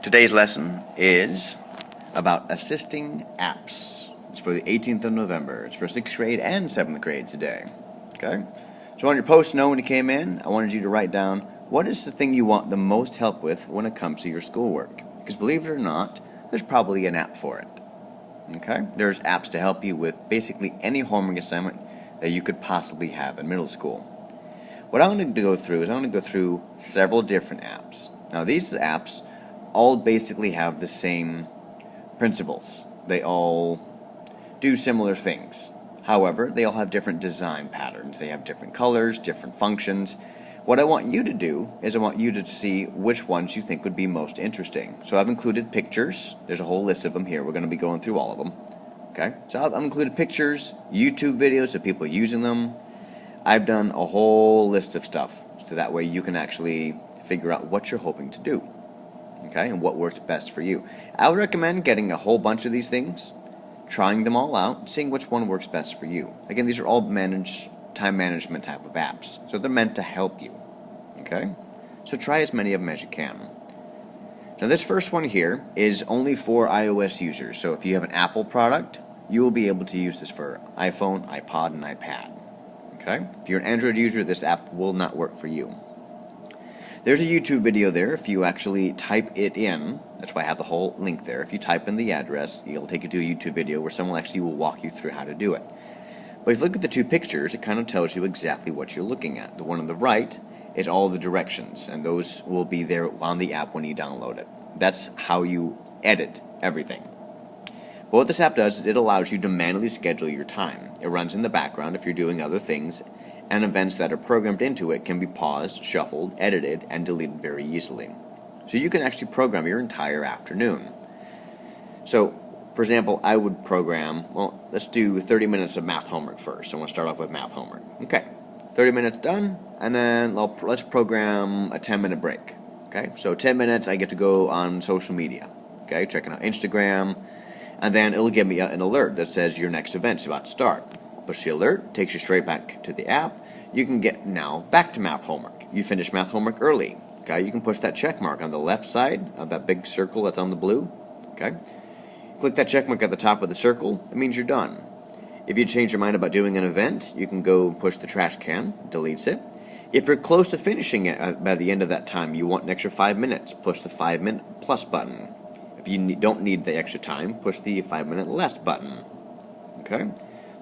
Today's lesson is about assisting apps. It's for the 18th of November. It's for 6th grade and 7th grade today. Okay? So on your post note when you came in, I wanted you to write down what is the thing you want the most help with when it comes to your schoolwork. Because believe it or not, there's probably an app for it. Okay? There's apps to help you with basically any homework assignment that you could possibly have in middle school. What I'm going to go through is I'm going to go through several different apps. Now these apps all basically have the same principles. They all do similar things. However, they all have different design patterns. They have different colors, different functions. What I want you to do is I want you to see which ones you think would be most interesting. So I've included pictures. There's a whole list of them here. We're going to be going through all of them. Okay? So I've included pictures, YouTube videos of people using them. I've done a whole list of stuff, so that way you can actually figure out what you're hoping to do. Okay, and what works best for you. I would recommend getting a whole bunch of these things, trying them all out, seeing which one works best for you. Again, these are all time management type of apps, so they're meant to help you. Okay, so try as many of them as you can. Now this first one here is only for iOS users, so if you have an Apple product, you will be able to use this for iPhone, iPod, and iPad. Okay, if you're an Android user, this app will not work for you. There's a YouTube video there. If you actually type it in, that's why I have the whole link there. If you type in the address, it'll take you to a YouTube video where someone actually will walk you through how to do it. But if you look at the two pictures, it kind of tells you exactly what you're looking at. The one on the right is all the directions, and those will be there on the app when you download it. That's how you edit everything. But what this app does is it allows you to manually schedule your time. It runs in the background if you're doing other things, and events that are programmed into it can be paused, shuffled, edited, and deleted very easily. So you can actually program your entire afternoon. So, for example, I would program, well, let's do 30 minutes of math homework first. I want to start off with math homework. Okay, 30 minutes done, and then let's program a 10-minute break. Okay, so 10 minutes I get to go on social media. Okay, checking out Instagram, and then it'll give me an alert that says your next event's about to start. Push the alert, takes you straight back to the app. You can get now back to math homework. You finish math homework early. Okay, you can push that check mark on the left side of that big circle that's on the blue. Okay, click that check mark at the top of the circle. It means you're done. If you change your mind about doing an event, you can go push the trash can, deletes it. If you're close to finishing it by the end of that time, you want an extra 5 minutes, push the 5-minute plus button. If you don't need the extra time, push the 5-minute less button. Okay.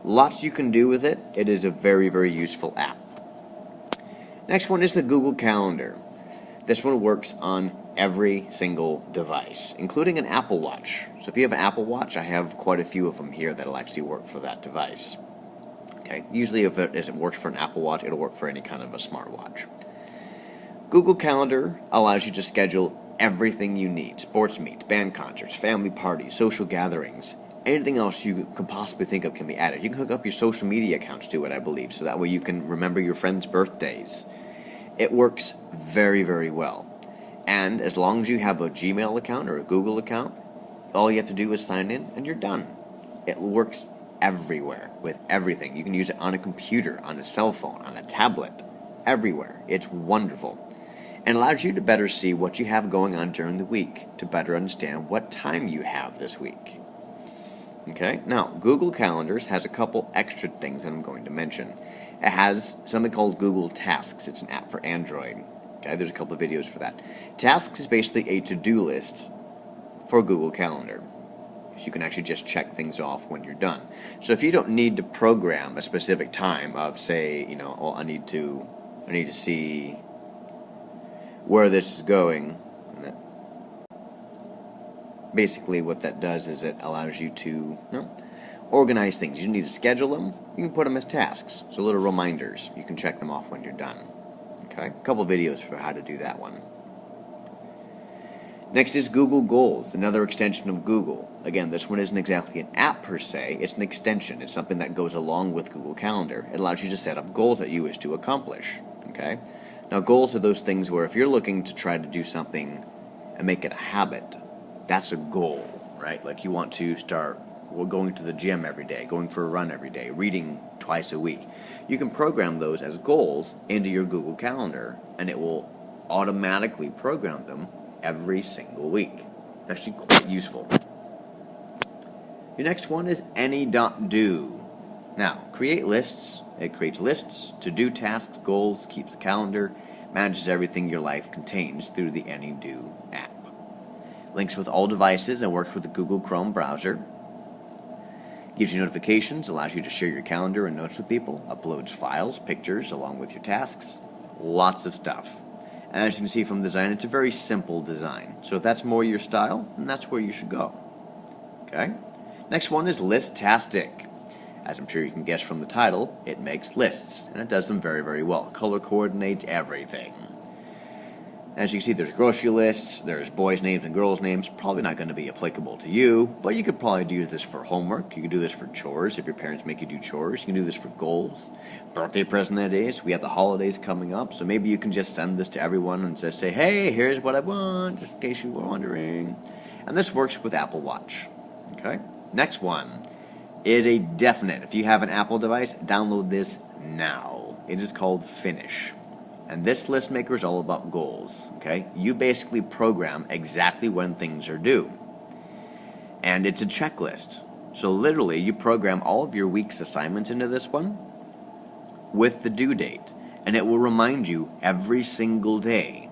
Lots you can do with it. It is a very, very useful app. Next one is the Google Calendar. This one works on every single device, including an Apple Watch. So if you have an Apple Watch, I have quite a few of them here that'll actually work for that device. Okay. Usually if it works for an Apple Watch, it'll work for any kind of a smartwatch. Google Calendar allows you to schedule everything you need. Sports meets, band concerts, family parties, social gatherings. Anything else you could possibly think of can be added. You can hook up your social media accounts to it, I believe, so that way you can remember your friends' birthdays. It works very, very well. And as long as you have a Gmail account or a Google account, all you have to do is sign in and you're done. It works everywhere with everything. You can use it on a computer, on a cell phone, on a tablet, everywhere. It's wonderful. And allows you to better see what you have going on during the week, to better understand what time you have this week. Okay, now Google Calendars has a couple extra things that I'm going to mention. It has something called Google Tasks. It's an app for Android. Okay, there's a couple of videos for that. Tasks is basically a to-do list for Google Calendar. So you can actually just check things off when you're done. So if you don't need to program a specific time of, say, oh, I need to see where this is going. Basically what that does is it allows you to organize things. You need to schedule them. You can put them as tasks. So little reminders. You can check them off when you're done. Okay, a couple videos for how to do that one. Next is Google Goals, another extension of Google. Again, this one isn't exactly an app per se. It's an extension. It's something that goes along with Google Calendar. It allows you to set up goals that you wish to accomplish. Okay, now goals are those things where if you're looking to try to do something and make it a habit, that's a goal, right? Like you want to start going to the gym every day, going for a run every day, reading twice a week. You can program those as goals into your Google Calendar, and it will automatically program them every single week. It's actually quite useful. Your next one is AnyDo. Now, create lists. It creates lists, to-do tasks, goals, keeps the calendar, manages everything your life contains through the AnyDo app. Links with all devices and works with the Google Chrome browser. Gives you notifications, allows you to share your calendar and notes with people, uploads files, pictures, along with your tasks. Lots of stuff. And as you can see from the design, it's a very simple design. So if that's more your style, then that's where you should go. Okay? Next one is Listastic. As I'm sure you can guess from the title, it makes lists, and it does them very, very well. Color coordinates everything. As you can see, there's grocery lists, there's boys' names and girls' names. Probably not going to be applicable to you, but you could probably do this for homework. You could do this for chores if your parents make you do chores. You can do this for goals, birthday present days. We have the holidays coming up, so maybe you can just send this to everyone and just say, hey, here's what I want, just in case you were wondering. And this works with Apple Watch. Okay? Next one is a definite. If you have an Apple device, download this now. It is called Finish. And this list maker is all about goals. Okay? You basically program exactly when things are due. And it's a checklist. So literally, you program all of your week's assignments into this one with the due date. And it will remind you every single day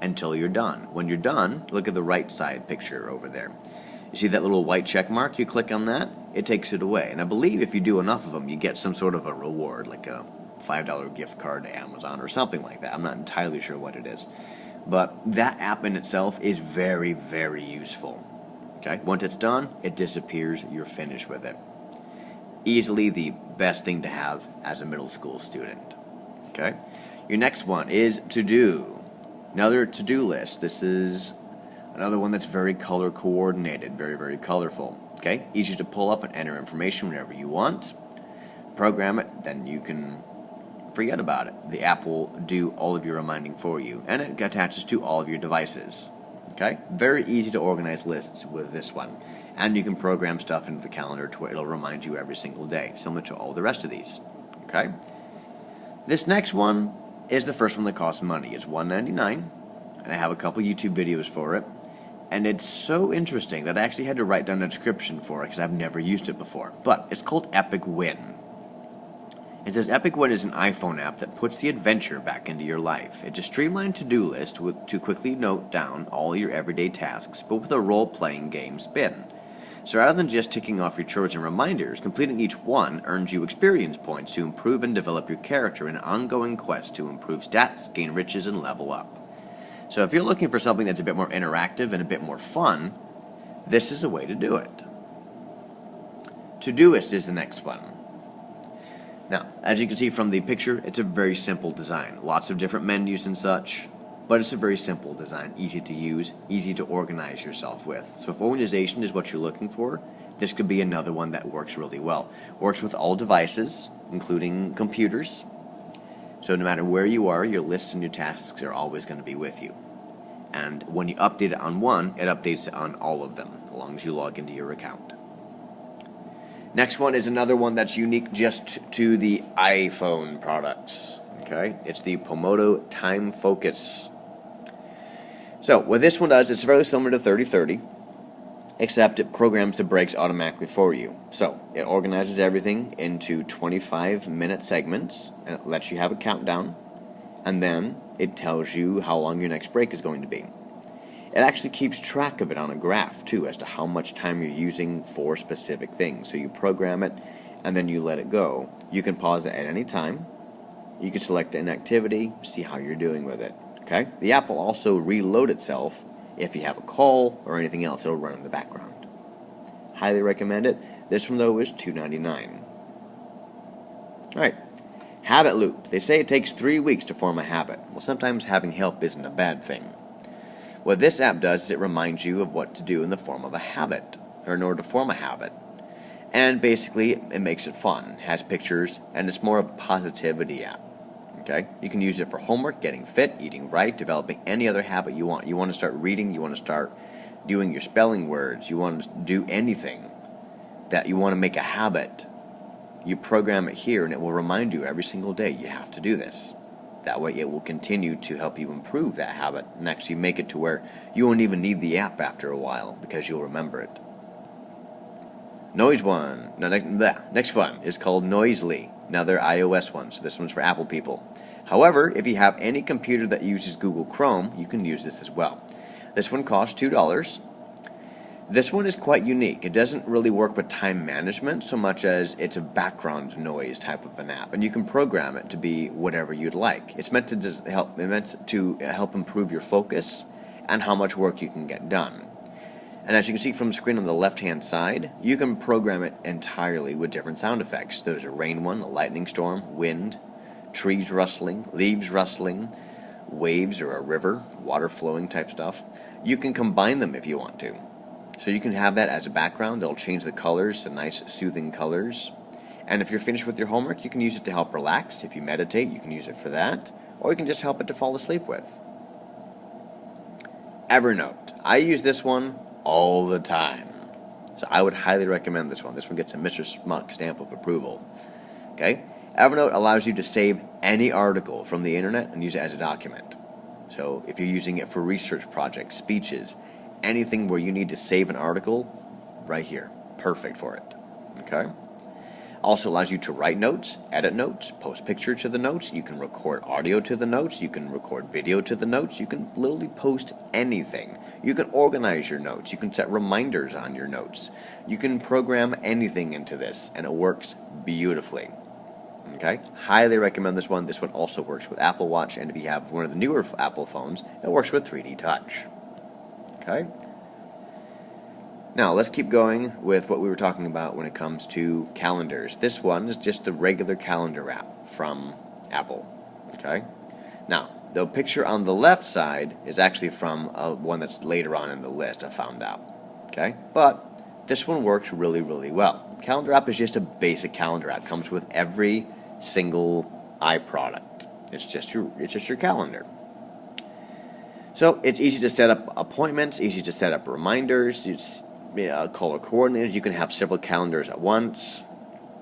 until you're done. When you're done, look at the right side picture over there. You see that little white check mark? You click on that, it takes it away. And I believe if you do enough of them, you get some sort of a reward, like a $5 gift card to Amazon or something like that. I'm not entirely sure what it is. But that app in itself is very, very useful. Okay? Once it's done, it disappears. You're finished with it. Easily the best thing to have as a middle school student. Okay? Your next one is To-Do. Another to-do list. This is another one that's very color coordinated, very, very colorful. Okay? Easy to pull up and enter information whenever you want. Program it, then you can forget about it. The app will do all of your reminding for you, and it attaches to all of your devices. Okay? Very easy to organize lists with this one. And you can program stuff into the calendar to where it'll remind you every single day, similar to all the rest of these. Okay? This next one is the first one that costs money. It's $1.99, and I have a couple YouTube videos for it. And it's so interesting that I actually had to write down a description for it because I've never used it before. But it's called Epic Win. It says Epic Win is an iPhone app that puts the adventure back into your life. It's a streamlined to-do list to quickly note down all your everyday tasks, but with a role-playing game spin. So rather than just ticking off your chores and reminders, completing each one earns you experience points to improve and develop your character in an ongoing quest to improve stats, gain riches, and level up. So if you're looking for something that's a bit more interactive and a bit more fun, this is a way to do it. Todoist is the next one. Now, as you can see from the picture, it's a very simple design. Lots of different menus and such, but it's a very simple design, easy to use, easy to organize yourself with. So if organization is what you're looking for, this could be another one that works really well. Works with all devices, including computers. So no matter where you are, your lists and your tasks are always going to be with you. And when you update it on one, it updates it on all of them, as long as you log into your account. Next one is another one that's unique just to the iPhone products. Okay? It's the Pomodo Time Focus. So what this one does is fairly similar to 30/30, except it programs the breaks automatically for you. So it organizes everything into 25-minute segments, and it lets you have a countdown, and then it tells you how long your next break is going to be. It actually keeps track of it on a graph, too, as to how much time you're using for specific things. So you program it, and then you let it go. You can pause it at any time. You can select an activity, see how you're doing with it. Okay? The app will also reload itself if you have a call or anything else. It'll run in the background. Highly recommend it. This one, though, is $2.99. Alright. Habit loop. They say it takes 3 weeks to form a habit. Well, sometimes having help isn't a bad thing. What this app does is it reminds you of what to do in the form of a habit, or in order to form a habit. And basically, it makes it fun. It has pictures, and it's more of a positivity app. Okay? You can use it for homework, getting fit, eating right, developing any other habit you want. You want to start reading, you want to start doing your spelling words, you want to do anything that you want to make a habit. You program it here, and it will remind you every single day you have to do this. That way it will continue to help you improve that habit and actually make it to where you won't even need the app after a while because you'll remember it. Next one is called Noisily. Now they're iOS ones, so this one's for Apple people. However, if you have any computer that uses Google Chrome, you can use this as well. This one costs $2. This one is quite unique. It doesn't really work with time management so much as it's a background noise type of an app, and you can program it to be whatever you'd like. It's meant to help improve your focus and how much work you can get done. And as you can see from the screen on the left-hand side, you can program it entirely with different sound effects. There's a rain one, a lightning storm, wind, trees rustling, leaves rustling, waves or a river, water flowing type stuff. You can combine them if you want to. So you can have that as a background. It'll change the colors to nice, soothing colors. And if you're finished with your homework, you can use it to help relax. If you meditate, you can use it for that. Or you can just help it to fall asleep with. Evernote. I use this one all the time. So I would highly recommend this one. This one gets a Mr. Smuck stamp of approval. Okay? Evernote allows you to save any article from the internet and use it as a document. So if you're using it for research projects, speeches, anything where you need to save an article, right here. Perfect for it. Okay? Also allows you to write notes, edit notes, post pictures to the notes. You can record audio to the notes. You can record video to the notes. You can literally post anything. You can organize your notes. You can set reminders on your notes. You can program anything into this, and it works beautifully. Okay? Highly recommend this one. This one also works with Apple Watch, and if you have one of the newer Apple phones, it works with 3D Touch. Okay? Now, let's keep going with what we were talking about when it comes to calendars. This one is just a regular calendar app from Apple. Okay? Now, the picture on the left side is actually from one that's later on in the list, I found out. Okay? But this one works really, really well. Calendar app is just a basic calendar app. It comes with every single iProduct. It's just your calendar. So it's easy to set up appointments, easy to set up reminders, it's color coordinated. You can have several calendars at once.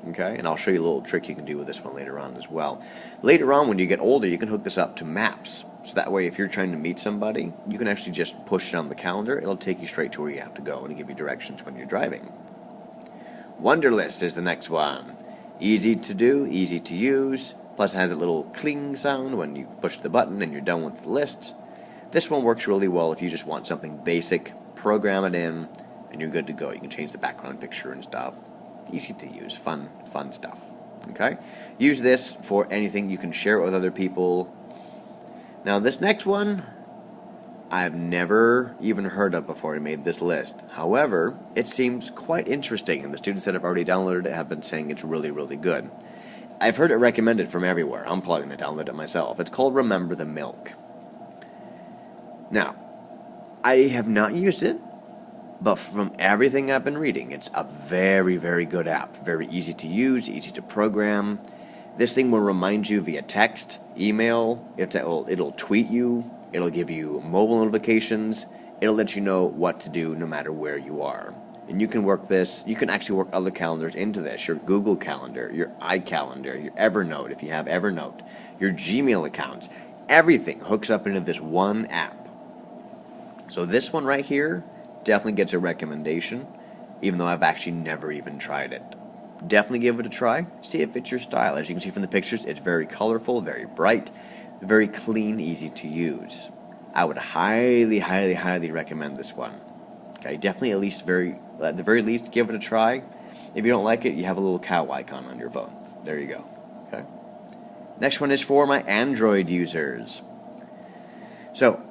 Okay, and I'll show you a little trick you can do with this one later on as well. Later on, when you get older, you can hook this up to maps. So that way, if you're trying to meet somebody, you can actually just push it on the calendar. It'll take you straight to where you have to go and give you directions when you're driving. Wunderlist is the next one. Easy to do, easy to use. Plus, it has a little cling sound when you push the button and you're done with the list. This one works really well if you just want something basic, program it in, and you're good to go. You can change the background picture and stuff. Easy to use, fun stuff. Okay? Use this for anything you can share it with other people. Now, this next one, I've never even heard of before I made this list. However, it seems quite interesting, and the students that have already downloaded it have been saying it's really, really good. I've heard it recommended from everywhere. I'm probably going to download it myself. It's called Remember the Milk. Now, I have not used it, but from everything I've been reading, it's a very, very good app. Very easy to use, easy to program. This thing will remind you via text, email, it'll tweet you, it'll give you mobile notifications, it'll let you know what to do no matter where you are. And you can work this, you can actually work other calendars into this, your Google Calendar, your iCalendar, your Evernote if you have Evernote, your Gmail accounts. Everything hooks up into this one app. So this one right here definitely gets a recommendation, even though I've actually never even tried it. Definitely give it a try, see if it's your style. As you can see from the pictures, it's very colorful, very bright, very clean, easy to use. I would highly, highly, highly recommend this one. Okay, definitely at the very least, give it a try. If you don't like it, you have a little cow icon on your phone. There you go. Okay. Next one is for my Android users. So,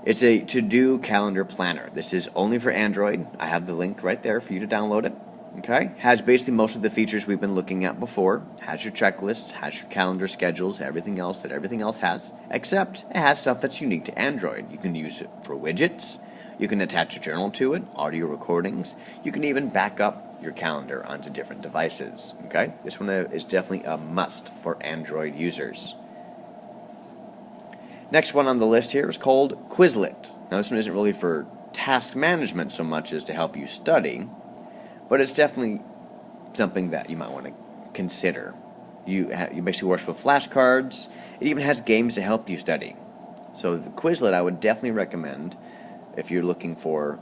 it's a to-do calendar planner. This is only for Android. I have the link right there for you to download it. Okay? Has basically most of the features we've been looking at before. Has your checklists, has your calendar schedules, everything else that everything else has. Except it has stuff that's unique to Android. You can use it for widgets. You can attach a journal to it, audio recordings. You can even back up your calendar onto different devices. Okay? This one is definitely a must for Android users. Next one on the list here is called Quizlet. Now this one isn't really for task management so much as to help you study, but it's definitely something that you might want to consider. You basically works with flashcards. It even has games to help you study. So the Quizlet I would definitely recommend if you're looking for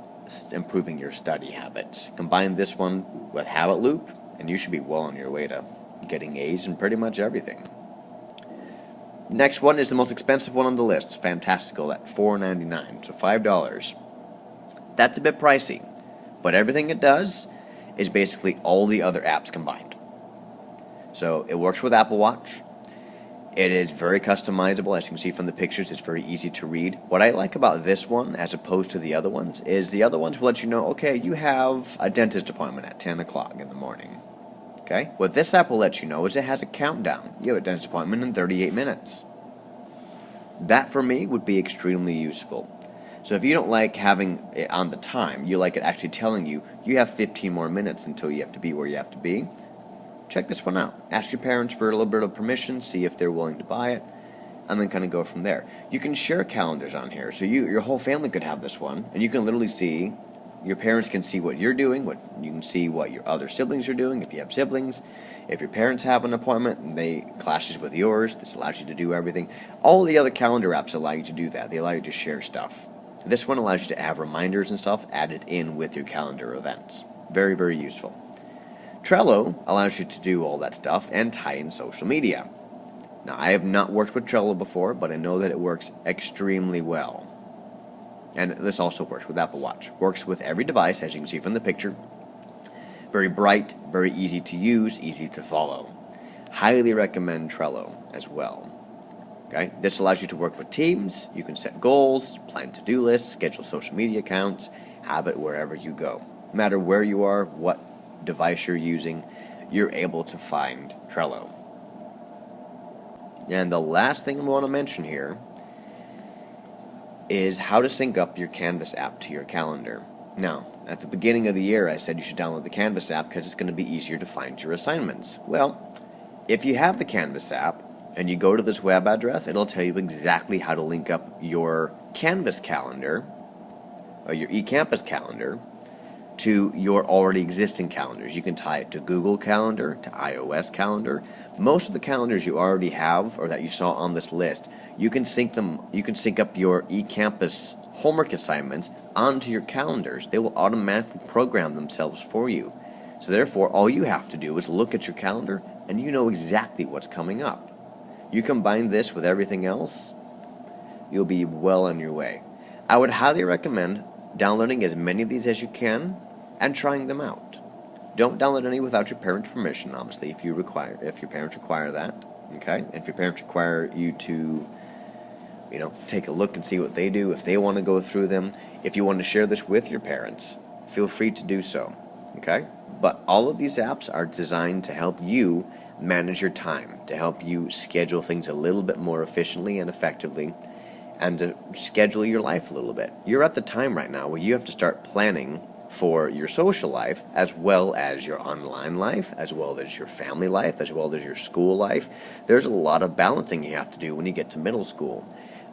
improving your study habits. Combine this one with Habit Loop, and you should be well on your way to getting A's in pretty much everything. Next one is the most expensive one on the list, Fantastical at $4.99, so $5. That's a bit pricey, but everything it does is basically all the other apps combined. So it works with Apple Watch. It is very customizable. As you can see from the pictures, it's very easy to read. What I like about this one, as opposed to the other ones, is the other ones will let you know, okay, you have a dentist appointment at 10 o'clock in the morning. Okay? What this app will let you know is it has a countdown. You have a dentist appointment in 38 minutes. That, for me, would be extremely useful. So if you don't like having it on the time, you like it actually telling you, you have 15 more minutes until you have to be where you have to be, check this one out. Ask your parents for a little bit of permission, see if they're willing to buy it, and then kind of go from there. You can share calendars on here, so your whole family could have this one, and you can literally see, your parents can see what you're doing, you can see what your other siblings are doing, if you have siblings. If your parents have an appointment and they clashes with yours, this allows you to do everything. All the other calendar apps allow you to do that. They allow you to share stuff. This one allows you to have reminders and stuff added in with your calendar events. Very, very useful. Trello allows you to do all that stuff and tie in social media. Now, I have not worked with Trello before, but I know that it works extremely well. And this also works with Apple Watch. Works with every device, as you can see from the picture. Very bright, very easy to use, easy to follow. Highly recommend Trello as well. Okay? This allows you to work with teams. You can set goals, plan to-do lists, schedule social media accounts, have it wherever you go. No matter where you are, what device you're using, you're able to find Trello. And the last thing I want to mention here is how to sync up your Canvas app to your calendar. Now, at the beginning of the year, I said you should download the Canvas app because it's going to be easier to find your assignments. Well, if you have the Canvas app and you go to this web address, it'll tell you exactly how to link up your Canvas calendar or your eCampus calendar to your already existing calendars. You can tie it to Google Calendar, to iOS Calendar. Most of the calendars you already have or that you saw on this list, you can sync them. You can sync up your eCampus homework assignments onto your calendars. They will automatically program themselves for you. So therefore, all you have to do is look at your calendar and you know exactly what's coming up. You combine this with everything else, you'll be well on your way. I would highly recommend downloading as many of these as you can and trying them out. Don't download any without your parents' permission, obviously, if your parents require that. Okay? And if your parents require you to take a look and see what they do, if they want to go through them. If you want to share this with your parents, feel free to do so, okay? But all of these apps are designed to help you manage your time, to help you schedule things a little bit more efficiently and effectively, and to schedule your life a little bit. You're at the time right now where you have to start planning for your social life, as well as your online life, as well as your family life, as well as your school life. There's a lot of balancing you have to do when you get to middle school.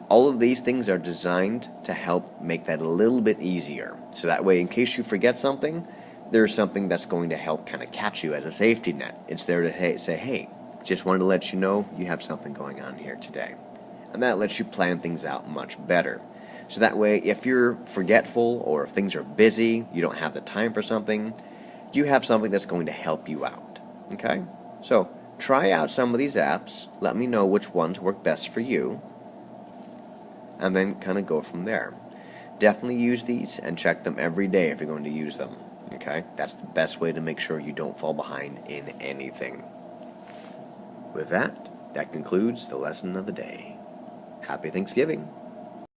All of these things are designed to help make that a little bit easier. So that way, in case you forget something, there's something that's going to help kind of catch you as a safety net. It's there to say, hey, just wanted to let you know you have something going on here today. And that lets you plan things out much better. So that way, if you're forgetful or if things are busy, you don't have the time for something, you have something that's going to help you out. Okay? So try out some of these apps. Let me know which ones work best for you. And then kind of go from there. Definitely use these and check them every day if you're going to use them. Okay? That's the best way to make sure you don't fall behind in anything. With that concludes the lesson of the day. Happy Thanksgiving.